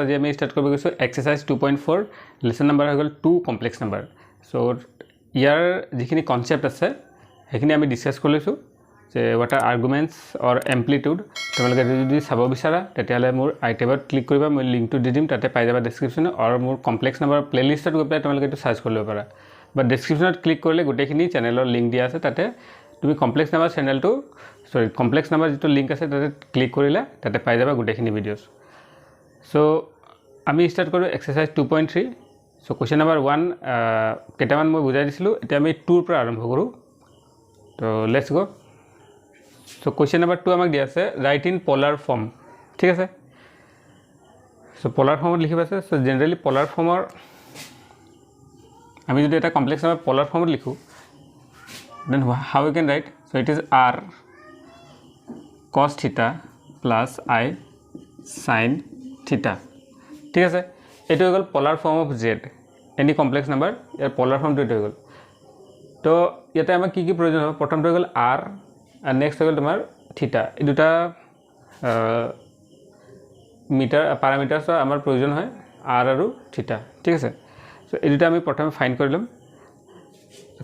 আজি আমি স্টাर्ट কৰিব গৈছো এক্সাৰসাইজ 2.4 লেসন নাম্বাৰ হৈ গল 2 কমপ্লেক্স নাম্বাৰ সো ইয়াৰ যিখিনি কনসেপ্ট আছে সেইখিনি আমি ডিসকাস কৰিছো যে what are arguments or amplitude তোমালোকে যদি চাব বিচাৰা তেতিয়ালে মোৰ আইটেবত ক্লিক কৰিবা মই লিংকটো দি দিম তাতে পাই যাবা ডেসক্ৰিপচন আৰু মোৰ কমপ্লেক্স নাম্বাৰ প্লেলিষ্টত গৈ পেলাই তোমালোকে এটো সাৰ্চ কৰি লব পাৰা বা ডেসক্ৰিপচনত ক্লিক কৰিলে গোটেইখিনি চেনেলৰ লিংক দিয়া আছে তাতে তুমি কমপ্লেক্স নাম্বাৰ চেনেলটো কমপ্লেক্স নাম্বাৰ যেটো লিংক আছে তাতে ক্লিক কৰিলে তাতে পাই যাবা গোটেইখিনি ভিডিওস So, আমি স্টাৰ্ট কৰো এক্সাৰসাইজ 2.3 সো কোশ্চেন নাম্বাৰ 1 কেটামান মই বুজাই দিছিলো এতিয়া আমি 2 ৰ পৰা আৰম্ভ কৰো তো let's go so question number 2 আমাক দিয়া আছে রাইট ইন পোলার ফর্ম ঠিক আছে সো পোলার ফর্মত লিখিব আছে সো জেনারেলি পোলার ফৰ্মৰ আমি যদি এটা কমপ্লেক্স নাম্বার পোলার ফর্মত লিখো then how we can write so it is r cos theta plus I sin theta ঠিক আছে এটো হৈ গল polar form of z any complex number ইয়াৰ পোলাৰ ফৰ্ম দুটো হৈ গল তো ইয়াতে আমাক কি কি প্ৰয়োজন হ'ব প্ৰথমটো হৈ গল r আৰু নেক্সট হৈ গল তোমাৰ থিটা এই দুটা মিটাৰ প্যাৰামিটাৰছ আমাৰ প্ৰয়োজন হয় r আৰু থিটা ঠিক আছে সো এই দুটা আমি প্ৰথমে ফাইন্ড কৰি লম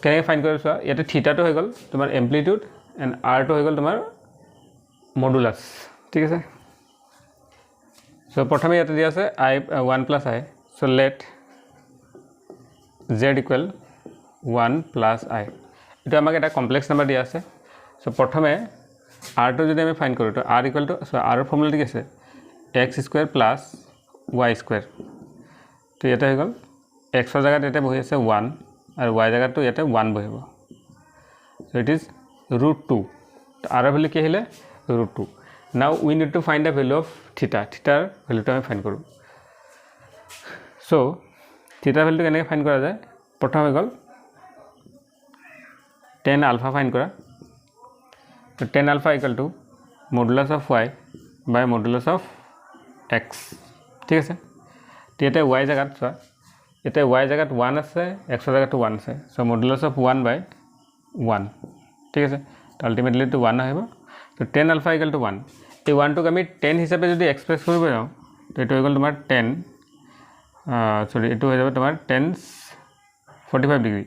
কেনেকৈ ফাইন্ড কৰিছো ইয়াতে থিটাটো হৈ গল তোমাৰ এম্প্লিটিউড এন্ড r টো হৈ গল তোমাৰ মডুলাস ঠিক আছে So, प्रथमे ইয়াতে দিয়া আছে I 1 plus I. So, let Z equal 1 plus I. এটা আমাক এটা কমপ্লেক্স নাম্বার দিয়া আছে সো প্রথমে r টো যদি আমি ফাইন্ড কৰো তো r equal to so r এর ফর্মুলা কি আছে x square plus y square তো এটা হৈ গল x এর জায়গাত এটা বহি আছে 1 আৰু y জায়গাত তো ইয়াতে 1 বহিব so it is root 2 তো r এর ভ্যালু কি আহিলে root 2 now we need to find the value of theta theta value to আমি ফাইন্ড কৰো so theta value কেনেকৈ ফাইন্ড কৰা যায় প্ৰথম হৈ গল tan alpha ফাইন্ড কৰা তো tan alpha equal to modulus of y by modulus of x ঠিক আছে তো এটা y জায়গাত চোৱা এটা y জায়গাত 1 আছে x জায়গাত 1 আছে so modulus of 1 by 1 ঠিক আছে তো আলটিমেটলি তো 1 আহিব তো tan alpha equal to 1 এই 1 টোক আমি 10 হিচাপে যদি এক্সপ্রেস কৰিব যাও তো এটো হৈ গল তোমাৰ 10 সৰি এটো হৈ যাব তোমাৰ 10 45 degree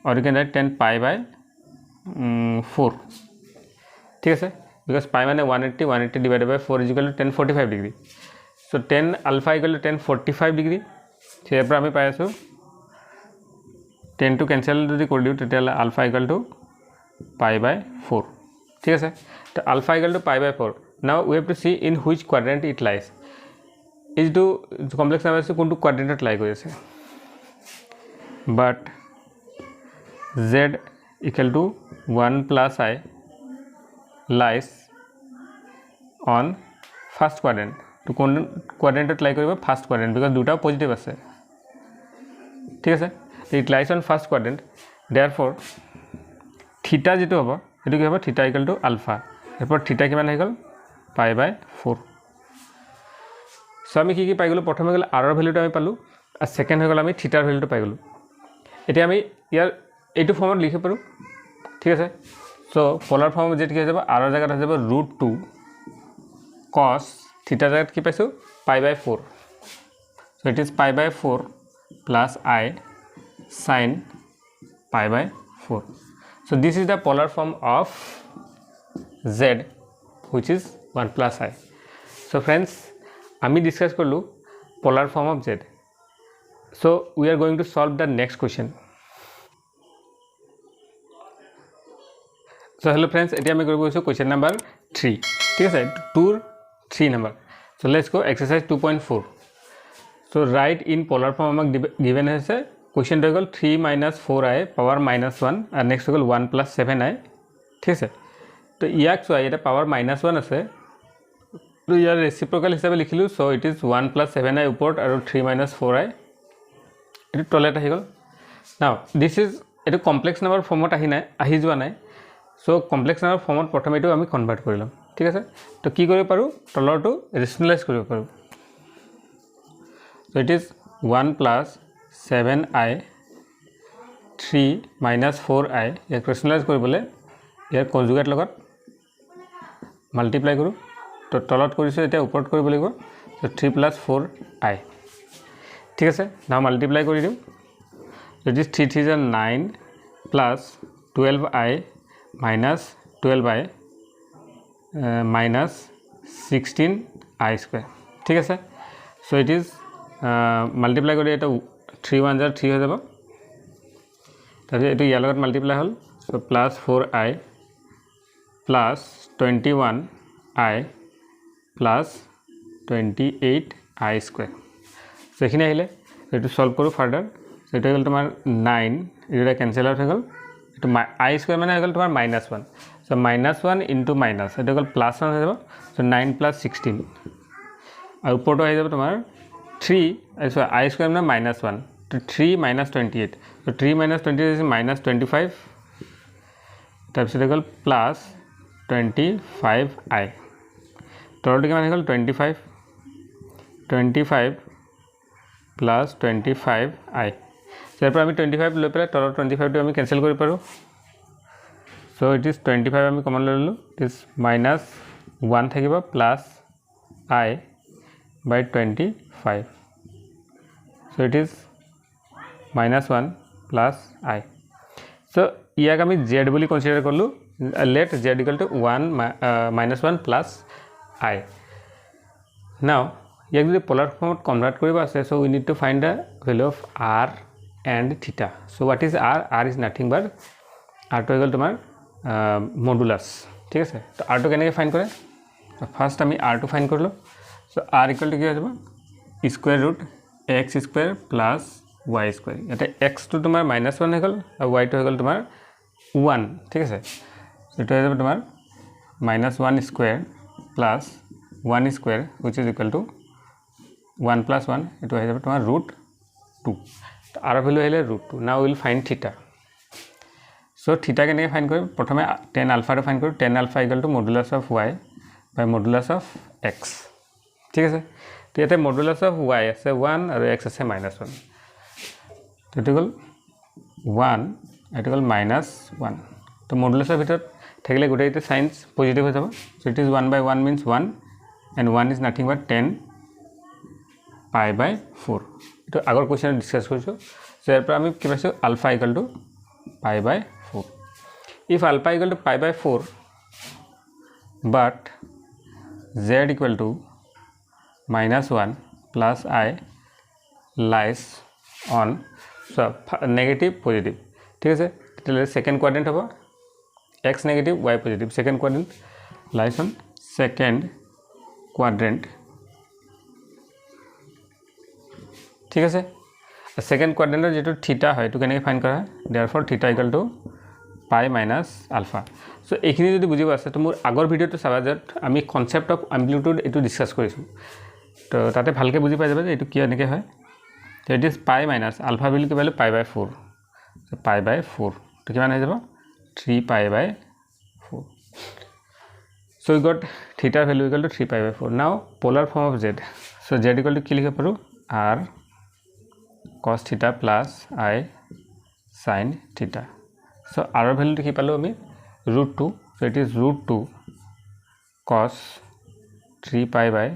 or you can write 10 pi by 4 ঠিক আছে because pi মানে 180 divided by 4 is equal to 1045 degree so 10 alpha equal to 1045 degree সেই পৰা আমি পাই আছো 10 to cancel যদি কৰি দিও তেতিয়ালে alpha equal to pi by 4 ঠিক আছে তো alpha equal to pi by 4 now we have to see in which quadrant it lies is to complex number se kontu quadrant lie kori ase but z equal to 1 plus I lies on first quadrant to quadrant lie koribo first quadrant because duta positive ase ঠিক আছে it lies on first quadrant therefore theta যেটো হ'ব এটো কি হ'ব theta equal to alpha এরপর theta কিমান হৈ গল pi by 4 সো আমি কি পাই গলো প্ৰথমে গল r এৰ ভ্যালুটো আমি পালো আৰ সেকেন্ড হৈ গল আমি থিটাৰ ভ্যালুটো পাই গলো এতিয়া আমি ইয়াৰ এইটো ফৰ্মত লিখি পাৰো ঠিক আছে সো পোলার ফর্ম যেটা কি হৈ যাব r এর জায়গাত হৈ যাব √2 cos থিটাৰ জায়গাত কি পাইছো pi by 4 so it is pi by 4 plus I sin pi by 4 so this is the polar form of z which is 1 plus I so friends আমি ডিসকাস করলো polar form of z so we are going to solve the next question so hello friends এতিয়া আমি কৰিব গৈছো question number 3 ঠিক আছে 3 number so let's go exercise 2.4 so write in polar form আমাক given আছে question হৈ গল 3 minus 4I power minus 1 and next হৈ গল 1 plus 7I ঠিক আছে তো ইয়াক চোৱা এটা পাওয়াৰ -1 আছে তো ইয়াৰ ৰেচিপ্ৰকাল হিচাপে লিখিলো so it is 1 plus 7I ওপৰত আৰু 3 minus 4I এটো তলত আহি গল নাও দিস ইজ এটো কমপ্লেক্স নাম্বার ফর্মত আহি যোৱা নাই সো কমপ্লেক্স নাম্বাৰ ফৰ্মত প্ৰথমে এটো আমি কনভাৰ্ট কৰিলাম ঠিক আছে তো কি কৰিব পাৰো তলৰটো ৰেশনালাইজ কৰিব পাৰো so it is 1 plus 7I 3 minus 4I ইয়াক ৰেশনালাইজ কৰিবলৈ ইয়াৰ কনজুগেট লগত মাল্টিপ্লাই কৰো তো তলত কৰিছো এটা ওপৰত কৰিব লাগিব So 3 plus 4i. ঠিক আছে, now multiply কৰি দিম। So it is 3 3 is 9 plus 12i minus 12i minus 16i square. ঠিক আছে, so it is multiply কৰি এটা 3 1 jar 3 হৈ যাব, তাৰপিছত এইটো ইয়াৰ লগত multiply হ'ল, so plus 4i plus 21i plus 28i square. So এইখিনি আহিলে, এইটো সলভ কৰোঁ ফাৰ্ডাৰ। so এইটো হৈ গ'ল তোমাৰ 9, এইটো কেনচেল আউট হৈ গ'ল, এইটো i স্কুৱেৰ মানে হৈ গ'ল তোমাৰ -1, so -1 ইনটু মাইনাছ, এইটো হৈ গ'ল +1 হৈ যাব, so 9 + 16, আৰু ওপৰটো আহি যাব তোমাৰ 3, i স্কুৱেৰ মানে -1, তো 3 - 28, so 3 - 28 is -25, তাৰপিছত হৈ গ'ল +25i, তলটো কিমান হৈ গ'ল 25 plus 25i, ইয়াৰ পৰা আমি 25 লৈ পেলাই তলৰ 25টো আমি কেনচেল কৰিব পাৰোঁ, so it is 25 আমি কমন লৈ ল'লোঁ, it is -1 থাকিব plus i by 25, so it is -1 plus i, so ইয়াক আমি z বুলি কনসিডাৰ কৰিলোঁ, let z equal to 1 -1 plus i. now ইয়াক যদি পোলাৰ ফৰ্মত কনভাৰ্ট কৰিব আছে, so we need to find the value of r and theta. so what is r? r is nothing but r to হৈ গ'ল তোমাৰ modulus. ঠিক আছে, তো r টো কেনেকৈ ফাইণ্ড কৰে, ফাৰ্ষ্ট আমি r টো ফাইণ্ড কৰিলোঁ, so r ইকুৱেল টু কি হৈ যাব square root x square plus y square, ইয়াতে x টো তোমাৰ -1 হৈ গ'ল আৰু y টো হৈ গ'ল তোমাৰ 1। ঠিক আছে, এইটো হৈ যাব তোমাৰ -1 square plus 1 square which is equal to 1 plus 1, এইটো হৈ যাব তোমাৰ √2, তো r ভ্যালু আহিলে √2। now we will find theta. so theta কেনেকৈ ফাইণ্ড কৰিম, প্ৰথমে tan alpha টো ফাইণ্ড কৰোঁ, tan alpha equal to modulus of y by modulus of x। ঠিক আছে, তো ইয়াতে modulus of y আছে 1 আৰু x আছে -1, তো এইটো গ'ল 1, এইটো গ'ল -1, তো মডুলাছৰ ভিতৰত থাকিলে গোটেইটো সাইন্স পজিটিভ হৈ যাব, so it is 1 by 1 means 1 and 1 is nothing but 10 pi by 4, এইটো আগৰ কুৱেশ্যনত ডিছকাছ কৰিছোঁ। so ইয়াৰ পৰা আমি কি পাইছোঁ, alpha equal to pi by 4, if alpha equal to pi by 4 but z equal to -1 plus i lies on negative positive. ঠিক আছে, তেতিয়াহ'লে সেকেন্ড কোৱাড্ৰেণ্ট হ'ব x negative y positive, second quadrant lies on second quadrant. ঠিক আছে, second কোৱাড্ৰেণ্টৰ যেটো থিটা হয় এটো কেনেকৈ ফাইন্ড কৰা হয়, therefore থিটা ইকুৱেল টু পাই মাইনাছ আলফা। সো এইখিনি যদি বুজিব আছে তো মোৰ আগৰ ভিডিঅ'টো চাবা, য'ত আমি কনসেপ্ট অফ এম্প্লিটিউড এটো ডিসকাস কৰিছোঁ, তো তাতে ভালকৈ বুজি পাই যাবা যে এটো কি এনেকৈ হয়। তো ইট ইজ পাই মাইনাছ আলফা ভ্যালু কি পালো pi by 4, so pi by 4 তো কিমান হৈ যাব 3 pi by 4, so we got theta value equal to 3 pi by 4. now polar form of z, so z equal to কি লিখিব পাৰো r cos theta plus I sin theta, so r value কি পালো আমি √2, so it is √2 cos 3 pi by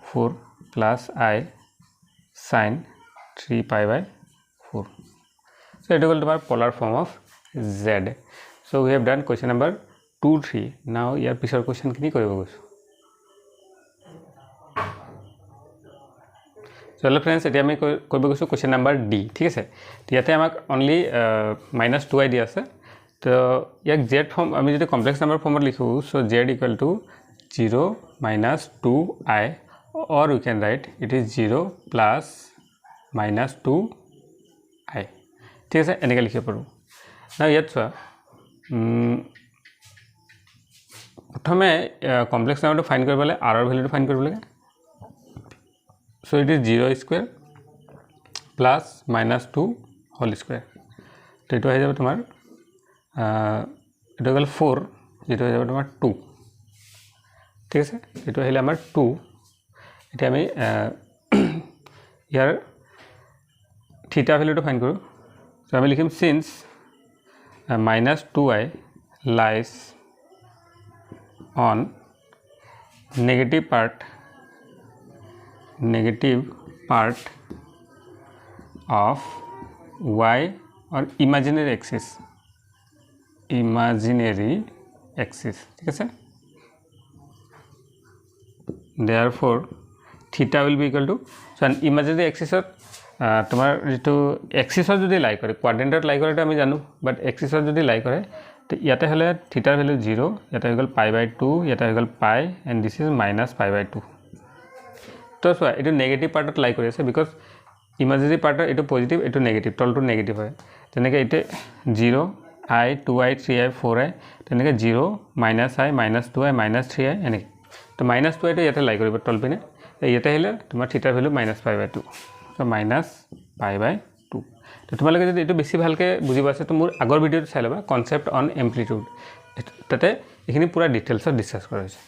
4 plus I sin 3 pi by 4, so it equal to our polar form of z. so we have done question number 2 3. now ইয়াৰ পিছৰ question খিনি কৰিব গৈছো। চলো friends, এতিয়া আমি কৰিব গৈছো question number d। ঠিক আছে, ইয়াতে আমাক only -2i দিয়া আছে, তো ইয়াক z ফৰ্ম আমি যদি কমপ্লেক্স নাম্বাৰ ফৰ্মত লিখো, so z equal to 0 - 2i, or we can write it is 0 plus -2i। ঠিক আছে, এনেকৈ লিখিব পাৰো। now ইয়াত চোৱা, প্ৰথমে কমপ্লেক্স নাম্বাৰটো ফাইন্ড কৰিবলৈ r ৰ ভ্যালুটো ফাইন্ড কৰিব লাগে, so it is 0 square plus -2 whole square, তো এইটো হৈ যাব তোমাৰ এইটো হ'ল 4, যেটো হৈ যাব তোমাৰ 2। ঠিক আছে, এইটো আহিলে আমাৰ 2। এতিয়া আমি ইয়াৰ থিটা ভ্যালুটো ফাইন্ড কৰোঁ, so আমি লিখিম since -2i lies on negative part negative part of y or imaginary axis ठीक है therefore theta will be equal to so imaginary एक्सिसत तुम्हार जो एक्सिसत जो लाई करे क्वाड्रेंटत लाई करे आम जानूँ बाट एक्सिसत जो लाई करे तो इते हले थीटार भैल्यू 0 इते हो गल π/2 इते हो गल पाई एंड दिस इज -π/2 तो चुआ ये नेगेटिव पार्टत लाई कर बिकज इमेजिनरी पार्टर ये पजिटिव ये नेगेटिव तलटो नेगेटिव है जेनेक इते 0 i 2i 3i 4i तेनेके 0 -i -2i -3i एने तो -2i तो इते लाई करिब तल पिने इते हले तुमार थीटार भैल्यू -π/2 तो -π/2 तो तुम्हारे जो ये बेसि भालके बुझी पाइছে तो मोर आगर भिडिओ चाइ लबा कन्सेप्ट ऑन एम्प्लिट्यूड ताते एखिनि पूरा डिटेल्स डिस्कस करा होइছে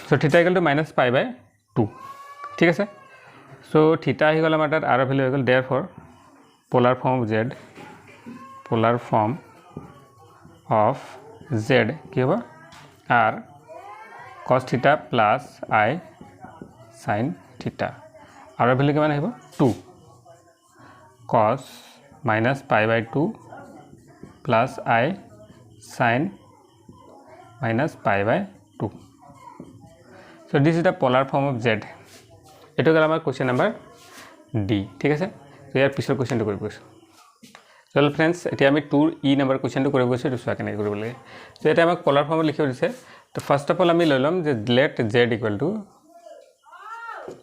सो थीटा इक्वल टू -π/2 ठीक है सो थीटा ही गल आमार आर भैल्यू हो गल therefore polar form of z कि होबा r cos theta plus i sin theta r value किमान आहिबो 2 cos -π/2 plus i sin -π/2 so this is the polar form of z एटो गल आमार क्वेश्चन नम्बर डी ठीक है तो यार पिछर क्वेश्चन तो कर चल फ्रेंड्स इतना आम 2 इ नम्बर क्वेश्चन तो चुआ के तो ये आम पोलार फॉर्म लिखिब दिसे तो फार्स्ट अफ ऑल आम लै लम let z equal to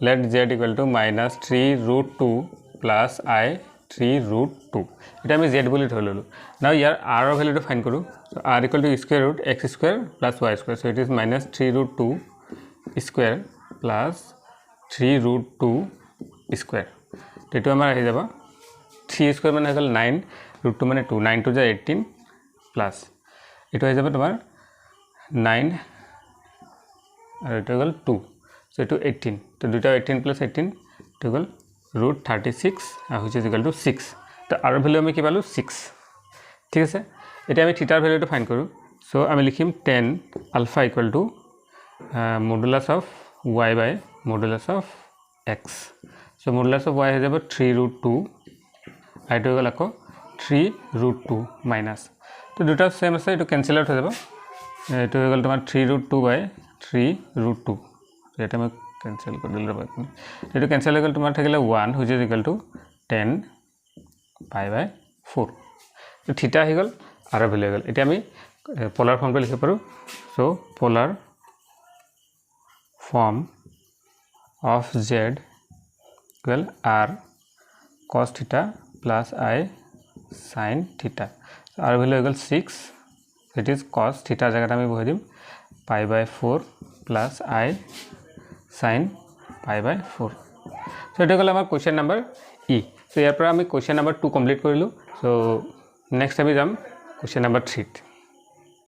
-3√2 plus i 3√2 इतना आम z बोली धरि ललो ना यार r भैल्यू तो फाइन करूँ so r equal to square root x square plus y square so it is -3√2 square plus 3√2 square तो ये आमार जा 3 स्क्वायर मैंने हो 9 √2 मैंने 2 9 2 जा 18 प्लस ये हो जा तुम 9 और ये हो गल 2 सो ये 18 तो दुटा 18 प्लस 18 हो गल √36 और हुई इक्वल टू 6 तो आर भैल्यू आम कि पालो 6 ठीक है इतना आम थीटार भैल्यू तो फाइन करूँ सो आम लिखिम tan alpha equal to modulus of y by modulus of x so modulus of y हो जा 3√2 आई तो गल आको 3√2 माइनस तो दुटा सेम आछे ये कैंसिल आउट हो जा ये हो गल तुम 3√2 बाय 3√2 ये मैं कैंसिल कर दिल ये कैंसिल हो गल तुम थकिले 1 हुई इज इक्वल टू 10 π/4 तो थीटा हो गल आर भैल्यू हो गल इतना आम पोलार फॉर्म लिखिब पारो so polar form of z equal r cos theta plus i sin theta r value हो गल 6 इट इज cos थीटा जगह आम बहाई दिम π/4 प्लस आई sin π/4 सो ये गल आम क्वेश्चन नम्बर इ सो यार आम क्वेश्चन नम्बर 2 कमप्लीट करूँ सो नेक्स्ट आम जाम क्वेश्चन नम्बर 3